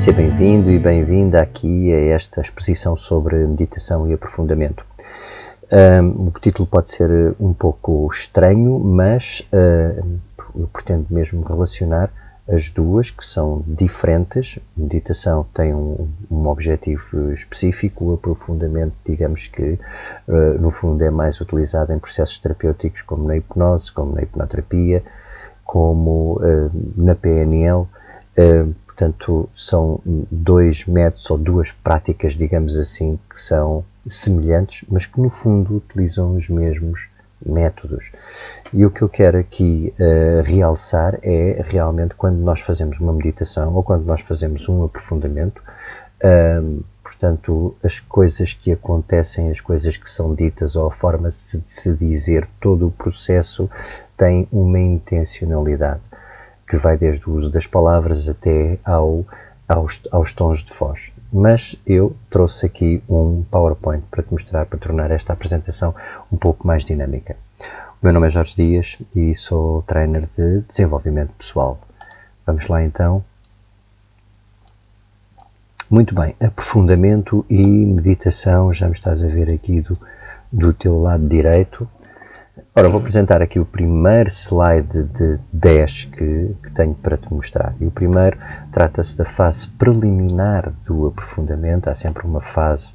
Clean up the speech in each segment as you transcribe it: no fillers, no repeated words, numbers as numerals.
Seja bem-vindo e bem-vinda aqui a esta exposição sobre meditação e aprofundamento. O título pode ser um pouco estranho, mas eu pretendo mesmo relacionar as duas, que são diferentes. A meditação tem um objetivo específico, o aprofundamento, digamos que, no fundo, é mais utilizado em processos terapêuticos, como na hipnose, como na hipnoterapia, como na PNL. Portanto, são dois métodos ou duas práticas, digamos assim, que são semelhantes, mas que no fundo utilizam os mesmos métodos. E o que eu quero aqui realçar é realmente quando nós fazemos uma meditação ou quando nós fazemos um aprofundamento, portanto, as coisas que acontecem, as coisas que são ditas ou a forma de se dizer, todo o processo tem uma intencionalidade, que vai desde o uso das palavras até aos tons de voz. Mas eu trouxe aqui um PowerPoint para te mostrar, para tornar esta apresentação um pouco mais dinâmica. O meu nome é Jorge Dias e sou trainer de desenvolvimento pessoal. Vamos lá então. Muito bem, aprofundamento e meditação, já me estás a ver aqui do teu lado direito. Ora, vou apresentar aqui o primeiro slide de 10 que tenho para te mostrar. E o primeiro trata-se da fase preliminar do aprofundamento. Há sempre uma fase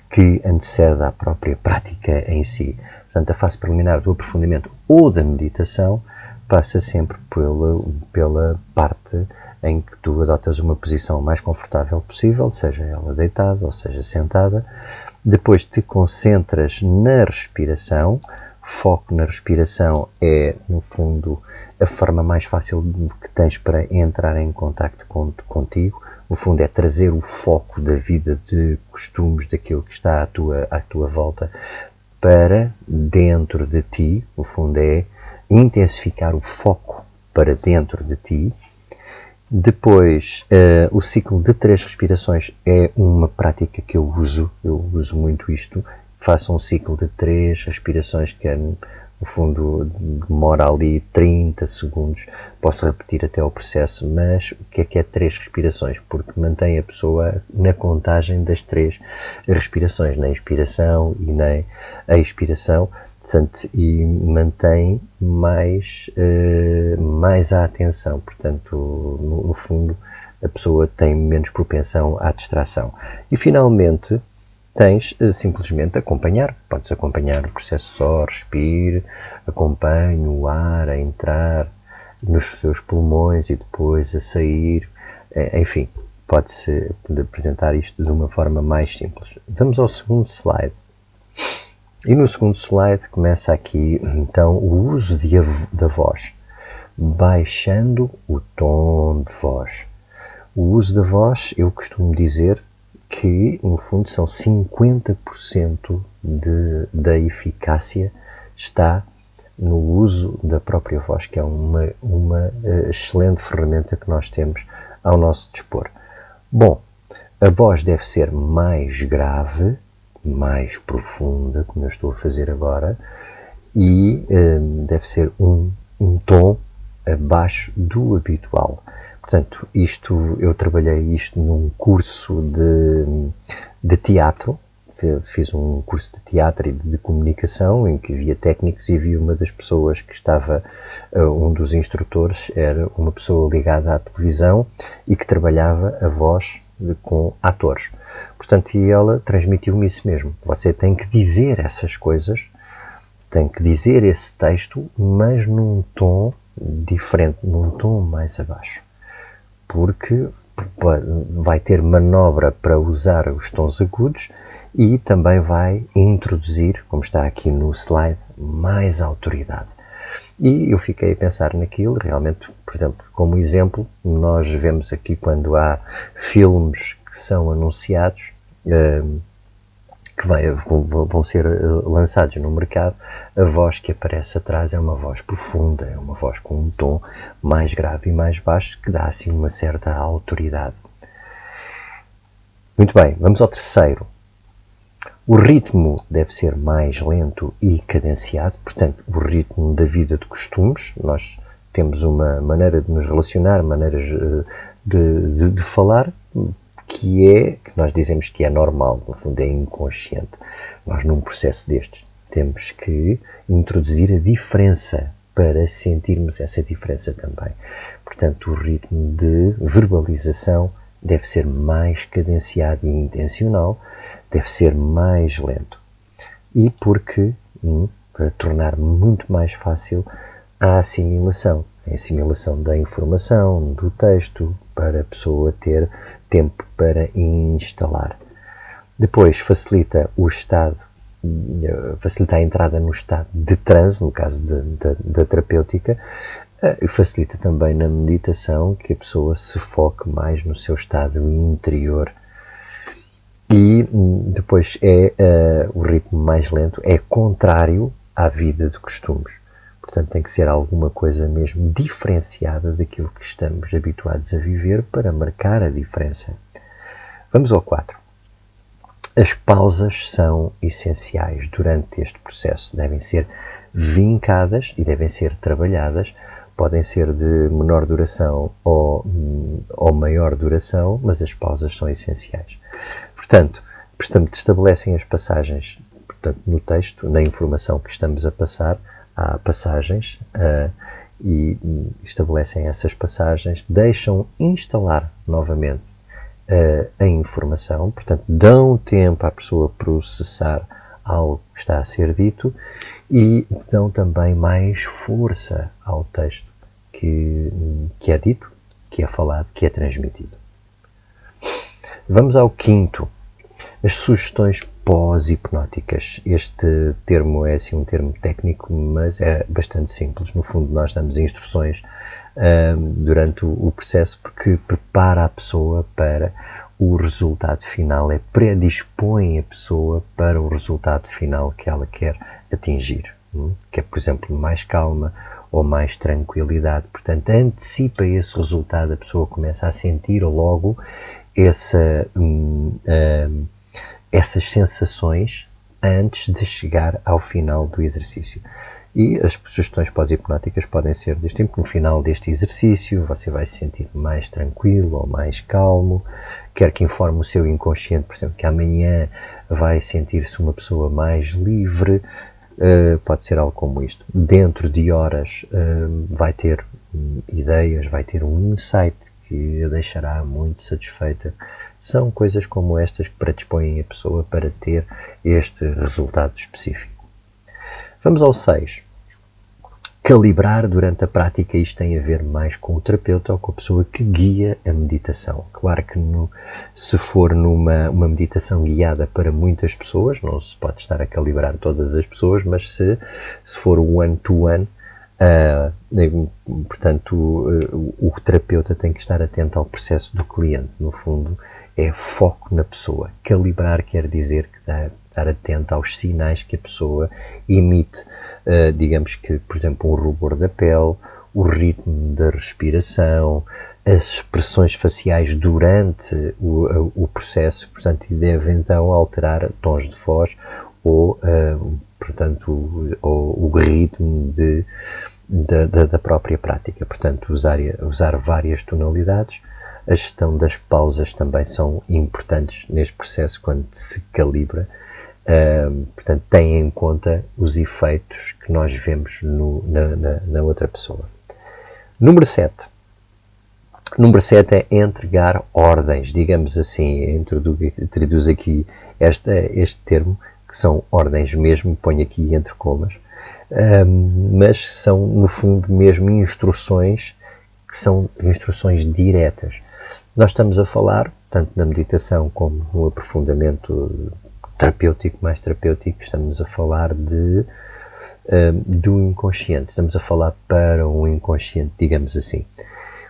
que antecede à própria prática em si. Portanto, a fase preliminar do aprofundamento ou da meditação passa sempre pela parte em que tu adotas uma posição mais confortável possível, seja ela deitada ou seja sentada. Depois te concentras na respiração. Foco na respiração é, no fundo, a forma mais fácil que tens para entrar em contacto contigo. No fundo, é trazer o foco da vida, de costumes, daquilo que está à tua volta, para dentro de ti. No fundo, é intensificar o foco para dentro de ti. Depois, o ciclo de 3 respirações é uma prática que eu uso muito isto. Faço um ciclo de 3 respirações que, no fundo, demora ali 30 segundos. Posso repetir até o processo, mas o que é 3 respirações? Porque mantém a pessoa na contagem das 3 respirações, na inspiração e na expiração, portanto, e mantém mais a atenção. Portanto, no fundo, a pessoa tem menos propensão à distração. E, finalmente, tens simplesmente acompanhar. Podes acompanhar o processo só, respire, acompanhe o ar a entrar nos teus pulmões e depois a sair. Enfim, pode-se apresentar isto de uma forma mais simples. Vamos ao segundo slide. E no segundo slide começa aqui, então, o uso da voz, baixando o tom de voz. O uso da voz, eu costumo dizer que, no fundo, são 50% da eficácia está no uso da própria voz, que é uma excelente ferramenta que nós temos ao nosso dispor. Bom, a voz deve ser mais grave, mais profunda, como eu estou a fazer agora, e deve ser um tom abaixo do habitual. Portanto, eu trabalhei isto num curso de teatro. Fiz um curso de teatro e de comunicação em que havia técnicos e havia uma das pessoas que estava, um dos instrutores, era uma pessoa ligada à televisão e que trabalhava a voz com atores. Portanto, e ela transmitiu-me isso mesmo. Você tem que dizer essas coisas, tem que dizer esse texto, mas num tom diferente, num tom mais abaixo. Porque vai ter manobra para usar os tons agudos e também vai introduzir, como está aqui no slide, mais autoridade. E eu fiquei a pensar naquilo, realmente, por exemplo, como exemplo, nós vemos aqui quando há filmes que são anunciados, que vão ser lançados no mercado, a voz que aparece atrás é uma voz profunda, é uma voz com um tom mais grave e mais baixo, que dá assim uma certa autoridade. Muito bem, vamos ao terceiro. O ritmo deve ser mais lento e cadenciado, portanto, o ritmo da vida de costumes. Nós temos uma maneira de nos relacionar, maneiras de falar, que nós dizemos que é normal, no fundo é inconsciente. Nós, num processo destes, temos que introduzir a diferença para sentirmos essa diferença também. Portanto, o ritmo de verbalização deve ser mais cadenciado e intencional, deve ser mais lento. E porque, para tornar muito mais fácil a assimilação da informação, do texto, para a pessoa ter tempo para instalar. Depois facilita a entrada no estado de transe, no caso da terapêutica, e facilita também na meditação que a pessoa se foque mais no seu estado interior. E depois o ritmo mais lento é contrário à vida de costumes. Portanto, tem que ser alguma coisa mesmo diferenciada daquilo que estamos habituados a viver para marcar a diferença. Vamos ao 4. As pausas são essenciais durante este processo. Devem ser vincadas e devem ser trabalhadas. Podem ser de menor duração ou maior duração, mas as pausas são essenciais. Portanto, estabelecem as passagens, no texto, na informação que estamos a passar, há passagens e estabelecem essas passagens, deixam instalar novamente a informação, portanto, dão tempo à pessoa processar algo que está a ser dito e dão também mais força ao texto que é dito, que é falado, que é transmitido. Vamos ao 5. As sugestões pós-hipnóticas. Este termo é assim um termo técnico, mas é bastante simples. No fundo, nós damos instruções durante o processo porque prepara a pessoa para o resultado final, predispõe a pessoa para o resultado final que ela quer atingir, que é, por exemplo, mais calma ou mais tranquilidade. Portanto, antecipa esse resultado, a pessoa começa a sentir logo essas sensações antes de chegar ao final do exercício. E as sugestões pós-hipnóticas podem ser deste tipo: no final deste exercício você vai se sentir mais tranquilo ou mais calmo, quer que informe o seu inconsciente, por exemplo, que amanhã vai sentir-se uma pessoa mais livre, pode ser algo como isto. Dentro de horas vai ter ideias, vai ter um insight que a deixará muito satisfeita. São coisas como estas que predispõem a pessoa para ter este resultado específico. Vamos ao 6. Calibrar durante a prática. Isto tem a ver mais com o terapeuta ou com a pessoa que guia a meditação. Claro que se for numa meditação guiada para muitas pessoas, não se pode estar a calibrar todas as pessoas, mas se for o one-to-one, portanto, o terapeuta tem que estar atento ao processo do cliente. No fundo, é foco na pessoa. Calibrar quer dizer que estar atento aos sinais que a pessoa emite. Digamos que, por exemplo, um rubor da pele, o ritmo da respiração, as expressões faciais durante o processo, portanto, e deve então alterar tons de voz ou, portanto, o ritmo da própria prática. Portanto, usar várias tonalidades. A gestão das pausas também são importantes neste processo quando se calibra. Portanto, tem em conta os efeitos que nós vemos na outra pessoa. Número 7. Número 7 é entregar ordens, digamos assim. Introduz aqui este termo, que são ordens mesmo, ponho aqui entre comas, mas são, no fundo, mesmo instruções, que são instruções diretas. Nós estamos a falar, tanto na meditação como no aprofundamento mais terapêutico, estamos a falar do inconsciente, estamos a falar para um inconsciente, digamos assim.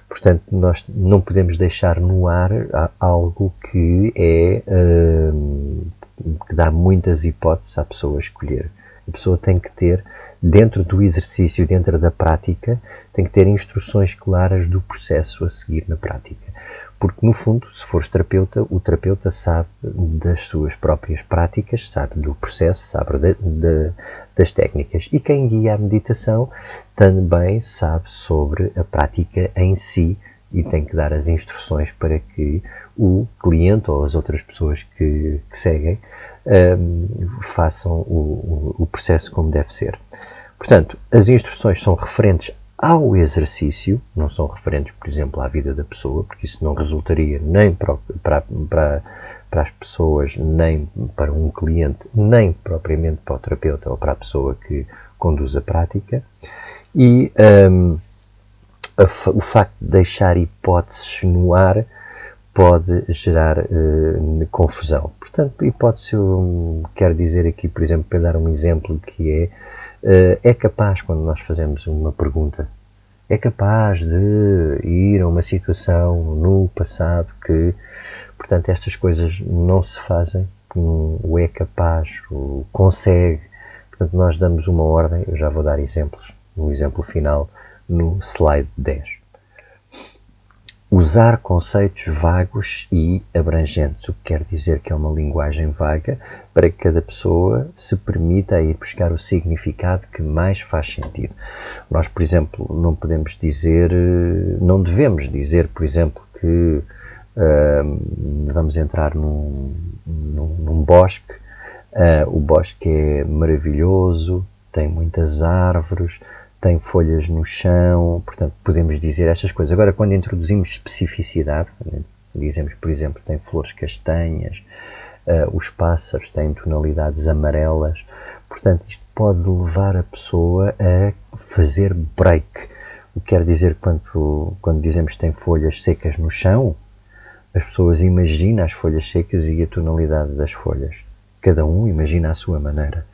Portanto, nós não podemos deixar no ar algo que que dá muitas hipóteses à pessoa escolher. A pessoa tem que ter, dentro do exercício, dentro da prática, tem que ter instruções claras do processo a seguir na prática. Porque, no fundo, se fores terapeuta, o terapeuta sabe das suas próprias práticas, sabe do processo, sabe das técnicas. E quem guia a meditação também sabe sobre a prática em si e tem que dar as instruções para que o cliente ou as outras pessoas que seguem façam o processo como deve ser. Portanto, as instruções são referentes ao exercício, não são referentes, por exemplo, à vida da pessoa, porque isso não resultaria nem para as pessoas, nem para um cliente, nem propriamente para o terapeuta ou para a pessoa que conduz a prática. E o facto de deixar hipóteses no ar pode gerar confusão. Portanto, hipótese eu quero dizer aqui, por exemplo, para dar um exemplo que é capaz, quando nós fazemos uma pergunta, é capaz de ir a uma situação no passado que, portanto, estas coisas não se fazem, o é capaz, o consegue, portanto, nós damos uma ordem, eu já vou dar exemplos, um exemplo final no slide 10. Usar conceitos vagos e abrangentes, o que quer dizer que é uma linguagem vaga para que cada pessoa se permita ir buscar o significado que mais faz sentido. Nós, por exemplo, não podemos dizer, não devemos dizer, por exemplo, que vamos entrar num bosque, o bosque é maravilhoso, tem muitas árvores, tem folhas no chão, portanto, podemos dizer estas coisas. Agora, quando introduzimos especificidade, dizemos, por exemplo, tem flores castanhas, os pássaros têm tonalidades amarelas, portanto, isto pode levar a pessoa a fazer break. O que quer dizer que quando dizemos que tem folhas secas no chão, as pessoas imaginam as folhas secas e a tonalidade das folhas. Cada um imagina à sua maneira.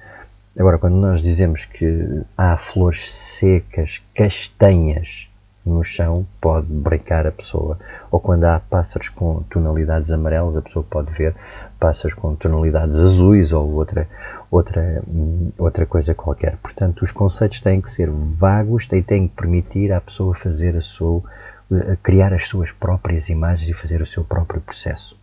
Agora, quando nós dizemos que há flores secas, castanhas no chão, pode brecar a pessoa. Ou quando há pássaros com tonalidades amarelas, a pessoa pode ver pássaros com tonalidades azuis ou outra coisa qualquer. Portanto, os conceitos têm que ser vagos e têm que permitir à pessoa fazer criar as suas próprias imagens e fazer o seu próprio processo.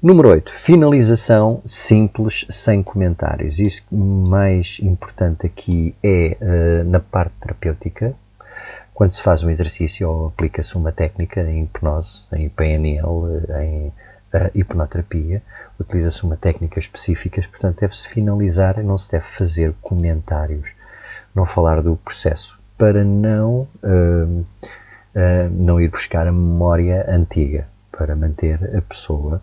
Número 8. Finalização simples, sem comentários. Isto mais importante aqui é na parte terapêutica, quando se faz um exercício ou aplica-se uma técnica em hipnose, em PNL, em hipnoterapia, utiliza-se uma técnica específica, portanto deve-se finalizar e não se deve fazer comentários, não falar do processo, para não ir buscar a memória antiga, para manter a pessoa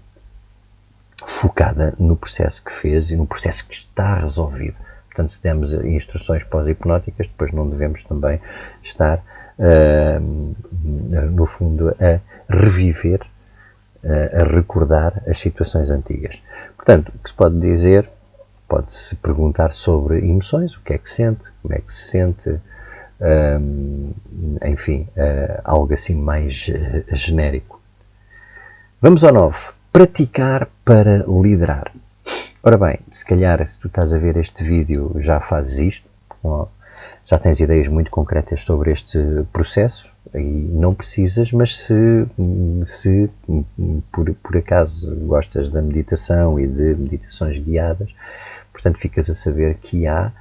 focada no processo que fez e no processo que está resolvido. Portanto, se demos instruções pós-hipnóticas, depois não devemos também estar, no fundo, a reviver, a recordar as situações antigas. Portanto, o que se pode dizer, pode-se perguntar sobre emoções, o que é que sente, como é que se sente, enfim, algo assim mais genérico. Vamos ao 9. Praticar para liderar. Ora bem, se calhar se tu estás a ver este vídeo já fazes isto, já tens ideias muito concretas sobre este processo e não precisas, mas se por acaso gostas da meditação e de meditações guiadas, portanto ficas a saber que há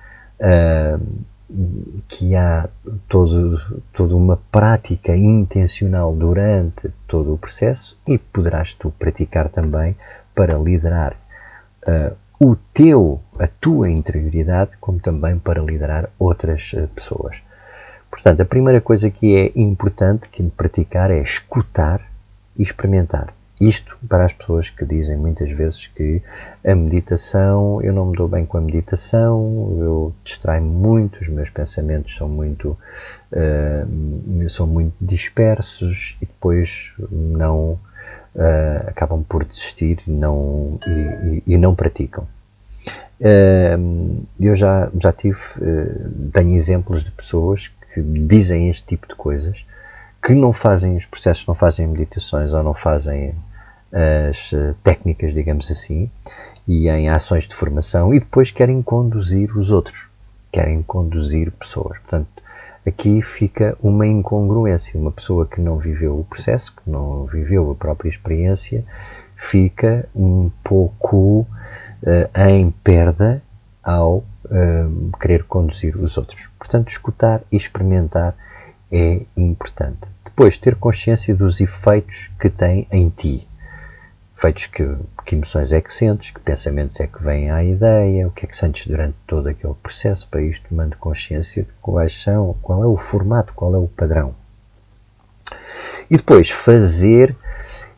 toda uma prática intencional durante todo o processo e poderás tu praticar também para liderar a tua interioridade, como também para liderar outras pessoas. Portanto, a primeira coisa que é importante que praticar é escutar e experimentar. Isto para as pessoas que dizem muitas vezes que a meditação, eu não me dou bem com a meditação, eu distraio-me muito, os meus pensamentos são muito dispersos e depois acabam por desistir e não praticam. Eu já tenho exemplos de pessoas que dizem este tipo de coisas, que não fazem os processos, não fazem meditações ou não fazem as técnicas, digamos assim, e em ações de formação, e depois querem conduzir os outros, querem conduzir pessoas. Portanto, aqui fica uma incongruência. Uma pessoa que não viveu o processo, que não viveu a própria experiência, fica um pouco em perda ao querer conduzir os outros. Portanto, escutar e experimentar é importante. Depois, ter consciência dos efeitos que tem em ti. Efeitos que emoções é que sentes, que pensamentos é que vêm à ideia, o que é que sentes durante todo aquele processo. Para isto, tomando consciência de quais são, qual é o formato, qual é o padrão. E depois, fazer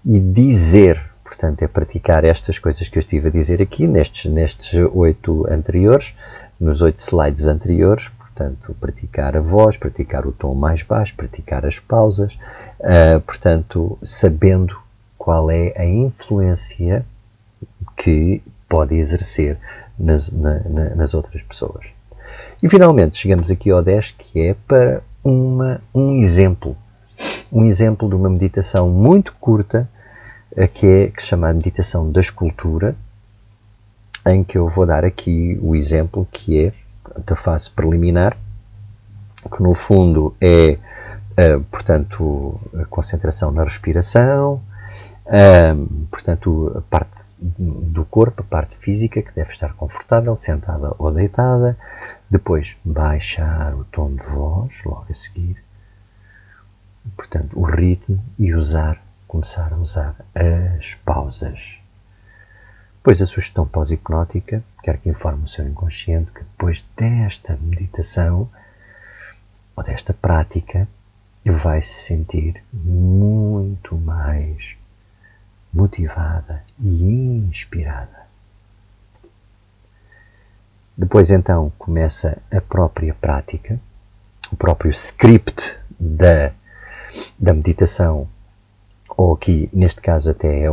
e dizer. Portanto, é praticar estas coisas que eu estive a dizer aqui, nestes 8 anteriores, nos 8 slides anteriores. Portanto, praticar a voz, praticar o tom mais baixo, praticar as pausas, portanto, sabendo qual é a influência que pode exercer nas outras pessoas. E finalmente chegamos aqui ao 10, que é para um exemplo de uma meditação muito curta, que se chama a meditação da escultura, em que eu vou dar aqui o exemplo que é da fase preliminar, que no fundo é, portanto, a concentração na respiração, portanto, a parte do corpo, a parte física, que deve estar confortável, sentada ou deitada. Depois, baixar o tom de voz, logo a seguir. Portanto, o ritmo e começar a usar as pausas. Depois, a sugestão pós-hipnótica, quero que informe o seu inconsciente que depois desta meditação ou desta prática, vai se sentir muito mais motivada e inspirada. Depois, então, começa a própria prática, o próprio script da meditação, ou aqui, neste caso, até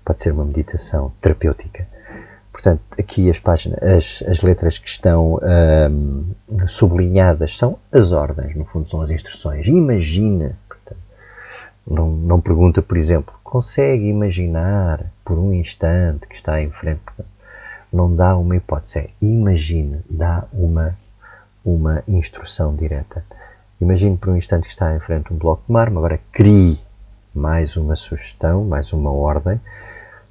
pode ser uma meditação terapêutica. Portanto, aqui as letras que estão sublinhadas são as ordens, no fundo são as instruções. Imagina, portanto, não pergunta, por exemplo, consegue imaginar por um instante que está em frente? Não dá uma hipótese, é imagine, dá uma instrução direta. Imagine por um instante que está em frente a um bloco de mármore, agora crie mais uma sugestão, mais uma ordem,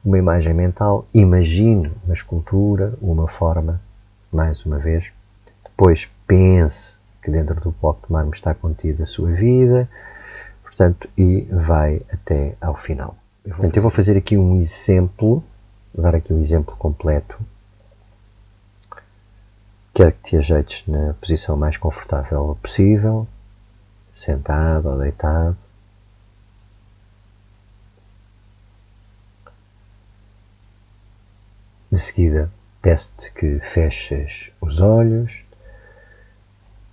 uma imagem mental, imagine uma escultura, uma forma, mais uma vez. Depois pense que dentro do bloco de mármore está contida a sua vida, portanto, e vai até ao final. Portanto, eu vou fazer aqui um exemplo, vou dar aqui um exemplo completo. Quero que te ajeites na posição mais confortável possível, sentado ou deitado. De seguida, peço-te que feches os olhos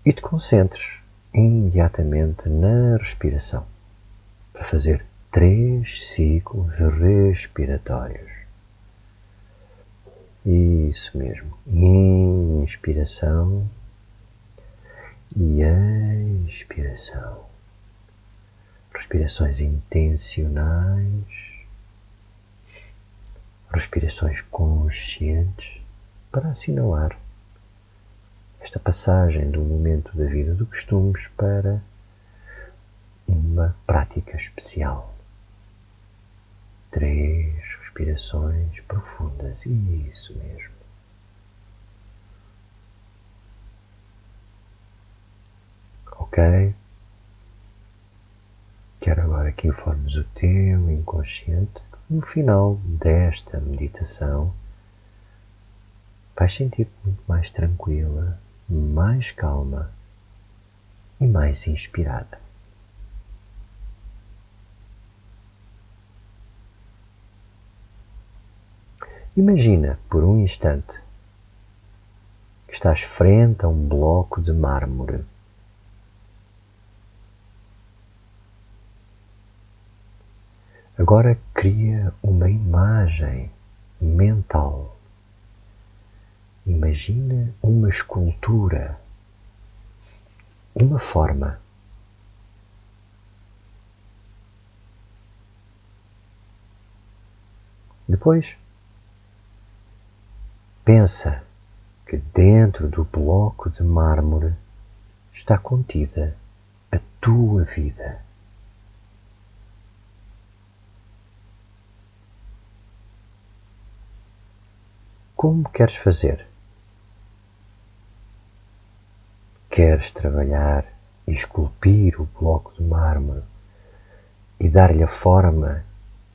e te concentres imediatamente na respiração, para fazer 3 ciclos respiratórios. Isso mesmo. Inspiração e expiração. Respirações intencionais, respirações conscientes, para assinalar esta passagem do momento da vida do costumes para uma prática especial. 3 respirações profundas, isso mesmo. Ok? Quero agora que informes o teu inconsciente que no final desta meditação vais sentir-te muito mais tranquila, mais calma e mais inspirada. Imagina por um instante que estás frente a um bloco de mármore. Agora cria uma imagem mental. Imagina uma escultura, uma forma. Depois, pensa que dentro do bloco de mármore está contida a tua vida. Como queres fazer? Queres trabalhar e esculpir o bloco de mármore e dar-lhe a forma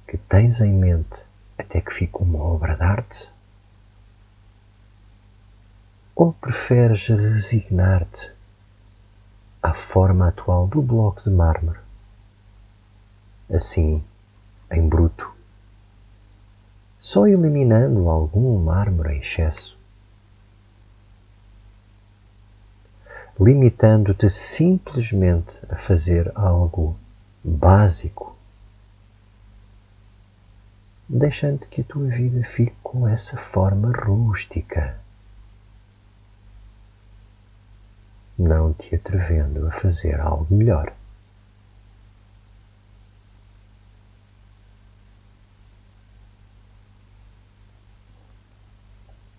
que tens em mente até que fique uma obra de arte? Ou preferes resignar-te à forma atual do bloco de mármore, assim, em bruto, só eliminando algum mármore em excesso, limitando-te simplesmente a fazer algo básico, deixando que a tua vida fique com essa forma rústica, não te atrevendo a fazer algo melhor.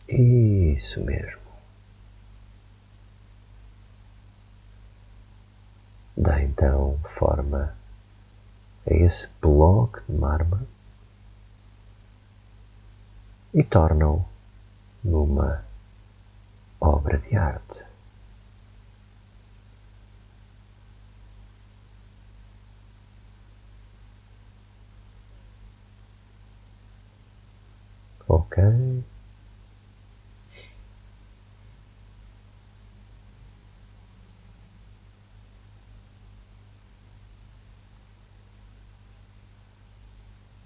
Isso mesmo. Dá então forma a esse bloco de mármore e torna-o numa obra de arte. Ok?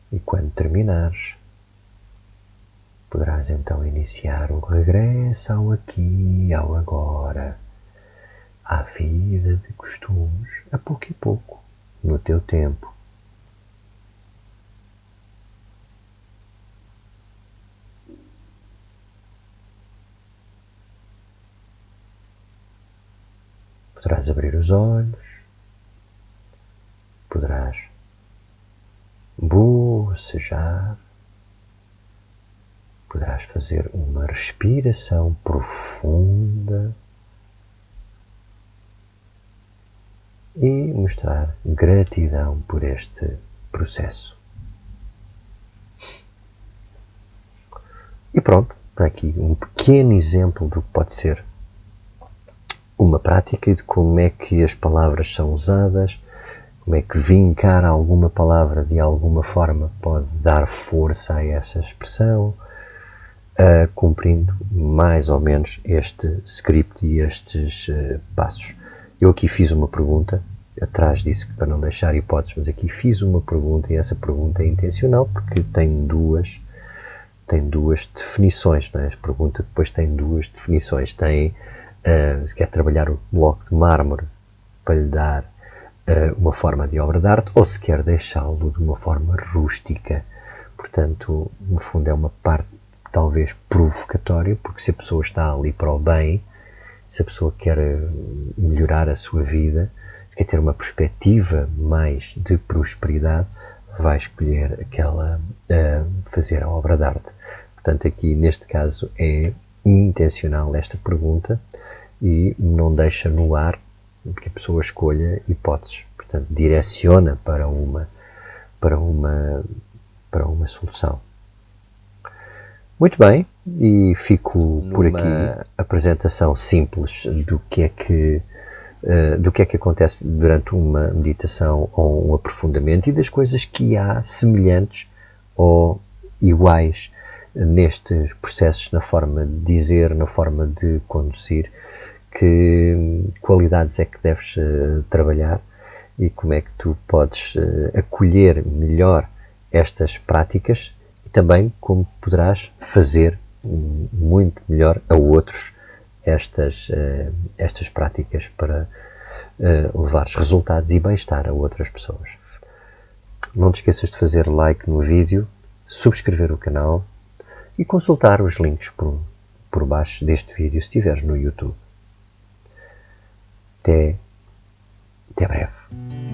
E quando terminares, poderás então iniciar o regresso ao aqui e ao agora, à vida de costumes, a pouco e pouco, no teu tempo. Poderás abrir os olhos, poderás bocejar, poderás fazer uma respiração profunda e mostrar gratidão por este processo. E pronto, para aqui um pequeno exemplo do que pode ser uma prática e de como é que as palavras são usadas, como é que vincar alguma palavra de alguma forma pode dar força a essa expressão, cumprindo mais ou menos este script e estes passos. Eu aqui fiz uma pergunta, atrás disse que para não deixar hipóteses, mas aqui fiz uma pergunta e essa pergunta é intencional porque tem duas definições, não é? A pergunta depois tem duas definições. Tem, se quer trabalhar o bloco de mármore para lhe dar uma forma de obra de arte ou se quer deixá-lo de uma forma rústica. Portanto, no fundo é uma parte talvez provocatória, porque se a pessoa está ali para o bem, se a pessoa quer melhorar a sua vida, se quer ter uma perspectiva mais de prosperidade, vai escolher aquela fazer a obra de arte. Portanto, aqui neste caso é intencional esta pergunta e não deixa no ar que a pessoa escolha hipóteses. Portanto, direciona para uma solução. Muito bem, e fico por aqui. Apresentação simples do que é que acontece durante uma meditação ou um aprofundamento e das coisas que há semelhantes ou iguais nestes processos, na forma de dizer, na forma de conduzir, que qualidades é que deves trabalhar e como é que tu podes acolher melhor estas práticas e também como poderás fazer muito melhor a outros estas práticas para levares resultados e bem-estar a outras pessoas. Não te esqueças de fazer like no vídeo, subscrever o canal e consultar os links por baixo deste vídeo se estiveres no YouTube. Até breve.